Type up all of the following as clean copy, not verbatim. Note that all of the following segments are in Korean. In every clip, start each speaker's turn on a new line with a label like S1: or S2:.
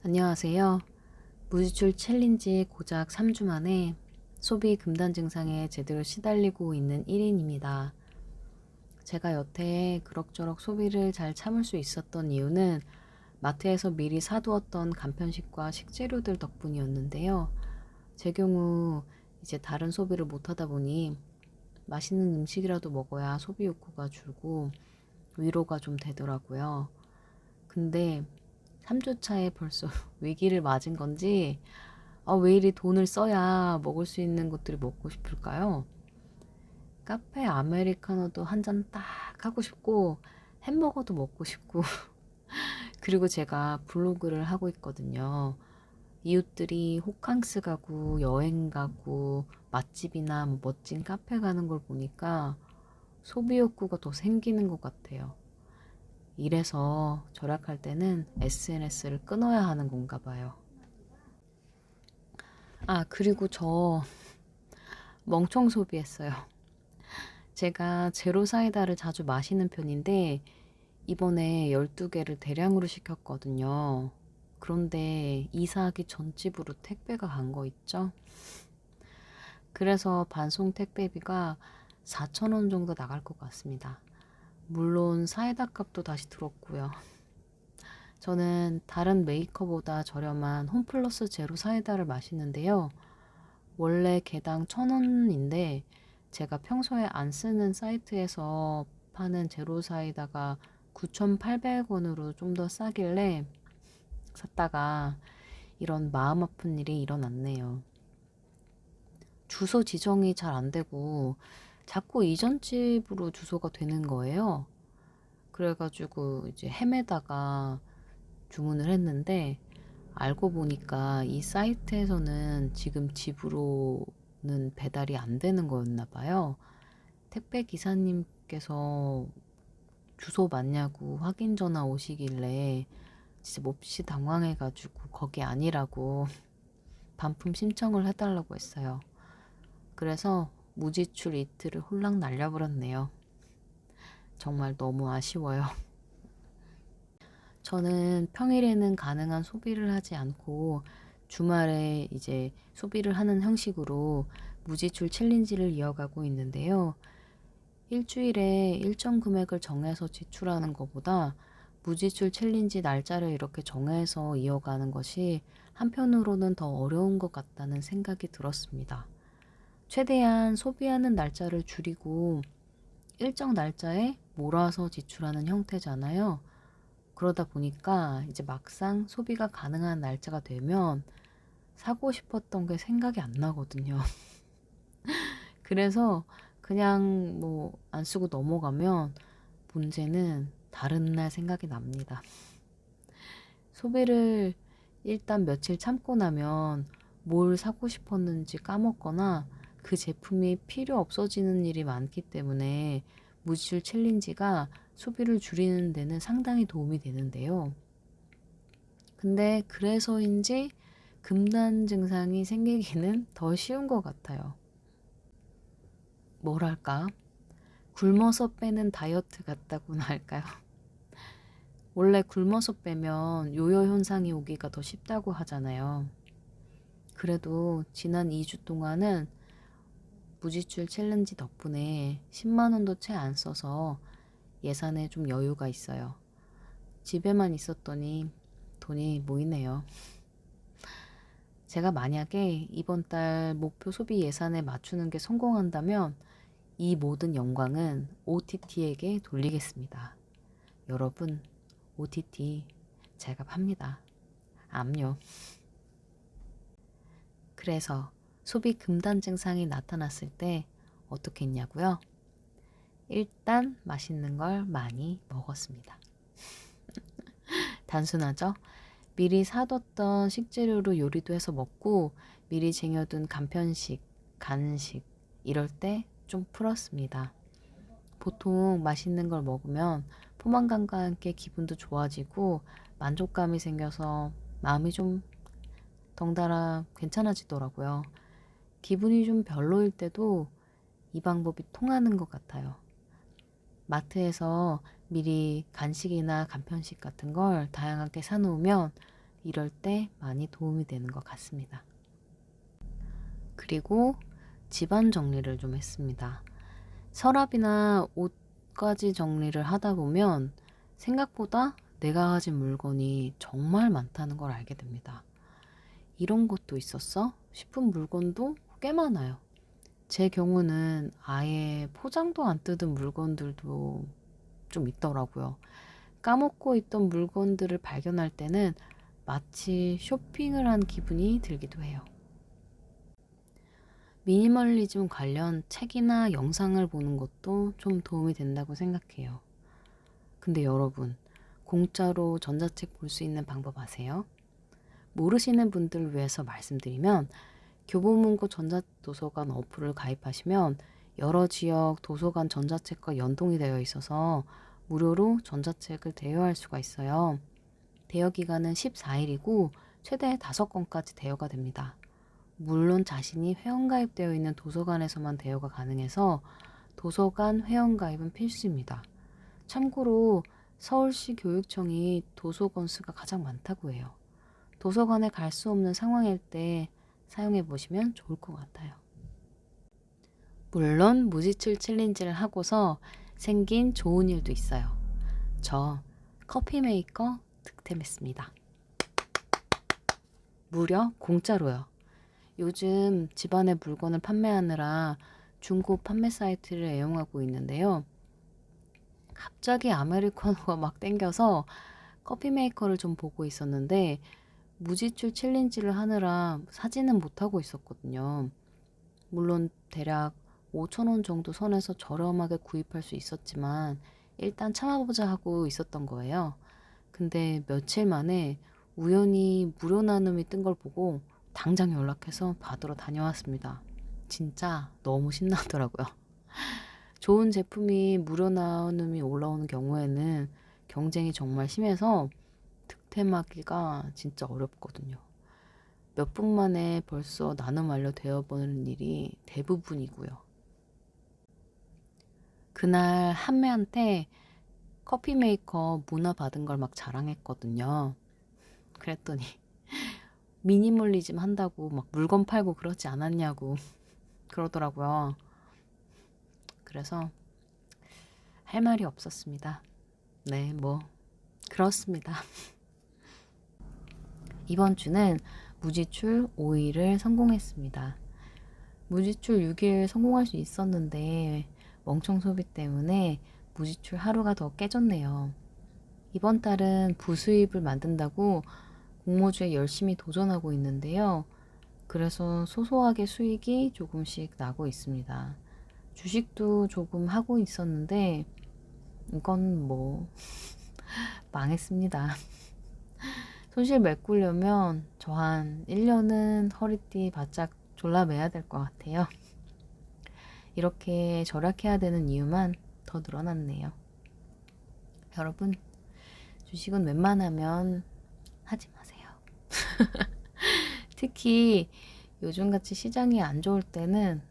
S1: 안녕하세요. 무지출 챌린지 고작 3주 만에 소비 금단 증상에 제대로 시달리고 있는 1인입니다. 제가 여태 그럭저럭 소비를 잘 참을 수 있었던 이유는 마트에서 미리 사두었던 간편식과 식재료들 덕분이었는데요. 제 경우 이제 다른 소비를 못하다 보니 맛있는 음식이라도 먹어야 소비 욕구가 줄고 위로가 좀 되더라고요. 근데 3주 차에 벌써 위기를 맞은 건지 왜 이리 돈을 써야 먹을 수 있는 것들이 먹고 싶을까요? 카페 아메리카노도 한 잔 딱 하고 싶고 햄버거도 먹고 싶고 그리고 제가 블로그를 하고 있거든요. 이웃들이 호캉스 가고 여행 가고 맛집이나 뭐 멋진 카페 가는 걸 보니까 소비 욕구가 더 생기는 것 같아요. 이래서 절약할 때는 SNS를 끊어야 하는 건가 봐요. 그리고 저 멍청 소비했어요. 제가 제로 사이다를 자주 마시는 편인데 이번에 12개를 대량으로 시켰거든요. 그런데 이사하기 전집으로 택배가 간 거 있죠? 그래서 반송 택배비가 4,000원 정도 나갈 것 같습니다. 물론 사이다 값도 다시 들었고요. 저는 다른 메이커보다 저렴한 홈플러스 제로 사이다를 마시는데요. 원래 개당 1,000원인데 제가 평소에 안 쓰는 사이트에서 파는 제로 사이다가 9,800원으로 좀 더 싸길래 샀다가 이런 마음 아픈 일이 일어났네요. 주소 지정이 잘 안 되고 자꾸 이전 집으로 주소가 되는 거예요. 그래가지고 이제 헤매다가 주문을 했는데 알고 보니까 이 사이트에서는 지금 집으로는 배달이 안 되는 거였나 봐요. 택배 기사님께서 주소 맞냐고 확인 전화 오시길래 진짜 몹시 당황해가지고 거기 아니라고 반품 신청을 해달라고 했어요. 그래서 무지출 이틀을 홀랑 날려버렸네요. 정말 너무 아쉬워요. 저는 평일에는 가능한 소비를 하지 않고 주말에 이제 소비를 하는 형식으로 무지출 챌린지를 이어가고 있는데요. 일주일에 일정 금액을 정해서 지출하는 것보다 무지출 챌린지 날짜를 이렇게 정해서 이어가는 것이 한편으로는 더 어려운 것 같다는 생각이 들었습니다. 최대한 소비하는 날짜를 줄이고 일정 날짜에 몰아서 지출하는 형태잖아요. 그러다 보니까 이제 막상 소비가 가능한 날짜가 되면 사고 싶었던 게 생각이 안 나거든요. 그래서 그냥 뭐 안 쓰고 넘어가면 문제는 다른 날 생각이 납니다. 소비를 일단 며칠 참고 나면 뭘 사고 싶었는지 까먹거나 그 제품이 필요 없어지는 일이 많기 때문에 무지출 챌린지가 소비를 줄이는 데는 상당히 도움이 되는데요. 근데 그래서인지 금단 증상이 생기기는 더 쉬운 것 같아요. 뭐랄까? 굶어서 빼는 다이어트 같다고나 할까요? 원래 굶어서 빼면 요요 현상이 오기가 더 쉽다고 하잖아요. 그래도 지난 2주 동안은 무지출 챌린지 덕분에 10만 원도 채 안 써서 예산에 좀 여유가 있어요. 집에만 있었더니 돈이 모이네요. 제가 만약에 이번 달 목표 소비 예산에 맞추는 게 성공한다면 이 모든 영광은 OTT에게 돌리겠습니다. 여러분, OTT 제가 팝니다. 암요. 그래서 소비 금단 증상이 나타났을 때 어떻게 했냐고요? 일단 맛있는 걸 많이 먹었습니다. 단순하죠? 미리 사뒀던 식재료로 요리도 해서 먹고 미리 쟁여둔 간편식, 간식 이럴 때 좀 풀었습니다. 보통 맛있는 걸 먹으면 포만감과 함께 기분도 좋아지고 만족감이 생겨서 마음이 좀 덩달아 괜찮아지더라고요. 기분이 좀 별로일 때도 이 방법이 통하는 것 같아요. 마트에서 미리 간식이나 간편식 같은 걸 다양하게 사놓으면 이럴 때 많이 도움이 되는 것 같습니다. 그리고 집안 정리를 좀 했습니다. 서랍이나 옷가지 정리를 하다 보면 생각보다 내가 가진 물건이 정말 많다는 걸 알게 됩니다. 이런 것도 있었어? 싶은 물건도 꽤 많아요. 제 경우는 아예 포장도 안 뜯은 물건들도 좀 있더라고요. 까먹고 있던 물건들을 발견할 때는 마치 쇼핑을 한 기분이 들기도 해요. 미니멀리즘 관련 책이나 영상을 보는 것도 좀 도움이 된다고 생각해요. 근데 여러분, 공짜로 전자책 볼 수 있는 방법 아세요? 모르시는 분들을 위해서 말씀드리면 교보문고 전자도서관 어플을 가입하시면 여러 지역 도서관 전자책과 연동이 되어 있어서 무료로 전자책을 대여할 수가 있어요. 대여 기간은 14일이고 최대 5권까지 대여가 됩니다. 물론 자신이 회원가입되어 있는 도서관에서만 대여가 가능해서 도서관 회원가입은 필수입니다. 참고로 서울시 교육청이 도서관 수가 가장 많다고 해요. 도서관에 갈 수 없는 상황일 때 사용해 보시면 좋을 것 같아요. 물론 무지출 챌린지를 하고서 생긴 좋은 일도 있어요. 저 커피 메이커 득템했습니다. 무려 공짜로요. 요즘 집안의 물건을 판매하느라 중고 판매 사이트를 애용하고 있는데요. 갑자기 아메리카노가 막 땡겨서 커피 메이커를 좀 보고 있었는데 무지출 챌린지를 하느라 사지는 못하고 있었거든요. 물론 대략 5,000원 정도 선에서 저렴하게 구입할 수 있었지만 일단 참아보자 하고 있었던 거예요. 근데 며칠 만에 우연히 무료 나눔이 뜬 걸 보고 당장 연락해서 받으러 다녀왔습니다. 진짜 너무 신나더라고요. 좋은 제품이 무료 나눔이 올라오는 경우에는 경쟁이 정말 심해서 득템하기가 진짜 어렵거든요. 몇 분 만에 벌써 나눔 완료 되어버리는 일이 대부분이고요. 그날 한매한테 커피 메이커 문화 받은 걸 막 자랑했거든요. 그랬더니 미니멀리즘 한다고 막 물건 팔고 그러지 않았냐고 그러더라고요. 그래서 할 말이 없었습니다. 네, 뭐 그렇습니다. 이번 주는 무지출 5일을 성공했습니다. 무지출 6일 성공할 수 있었는데 멍청 소비 때문에 무지출 하루가 더 깨졌네요. 이번 달은 부수입을 만든다고 공모주에 열심히 도전하고 있는데요. 그래서 소소하게 수익이 조금씩 나고 있습니다. 주식도 조금 하고 있었는데 이건 뭐 망했습니다. 손실 메꾸려면 저 한 1년은 허리띠 바짝 졸라매야 될 것 같아요. 이렇게 절약해야 되는 이유만 더 늘어났네요. 여러분, 주식은 웬만하면 하지 마세요. 특히 요즘같이 시장이 안 좋을 때는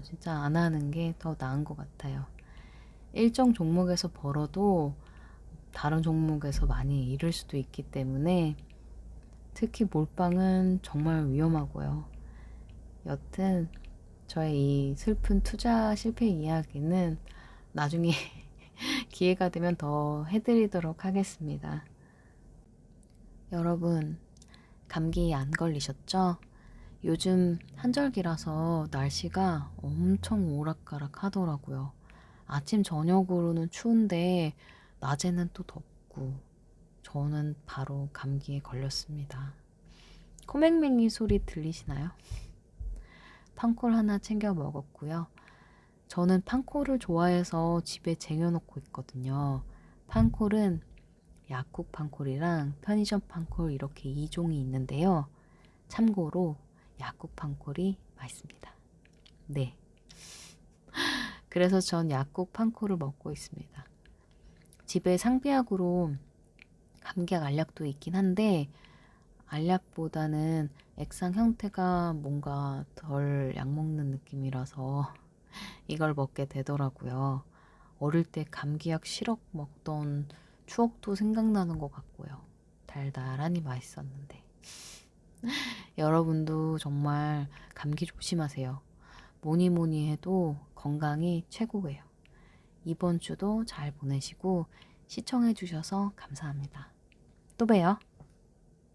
S1: 진짜 안 하는 게 더 나은 것 같아요. 일정 종목에서 벌어도 다른 종목에서 많이 잃을 수도 있기 때문에 특히 몰빵은 정말 위험하고요. 여튼 저의 이 슬픈 투자 실패 이야기는 나중에 기회가 되면 더 해드리도록 하겠습니다. 여러분, 감기 안 걸리셨죠? 요즘 한절기라서 날씨가 엄청 오락가락 하더라고요. 아침 저녁으로는 추운데 낮에는 또 덥고 저는 바로 감기에 걸렸습니다. 코맹맹이 소리 들리시나요? 팡콜 하나 챙겨 먹었고요. 저는 팡콜을 좋아해서 집에 쟁여놓고 있거든요. 팡콜은 약국 팡콜이랑 편의점 팡콜 이렇게 2종이 있는데요. 참고로 약국 팡콜이 맛있습니다. 네. 그래서 전 약국 팡콜을 먹고 있습니다. 집에 상비약으로 감기약 알약도 있긴 한데 알약보다는 액상 형태가 뭔가 덜 약 먹는 느낌이라서 이걸 먹게 되더라고요. 어릴 때 감기약 시럽 먹던 추억도 생각나는 것 같고요. 달달하니 맛있었는데. 여러분도 정말 감기 조심하세요. 뭐니 뭐니 해도 건강이 최고예요. 이번 주도 잘 보내시고 시청해 주셔서 감사합니다. 또 봬요.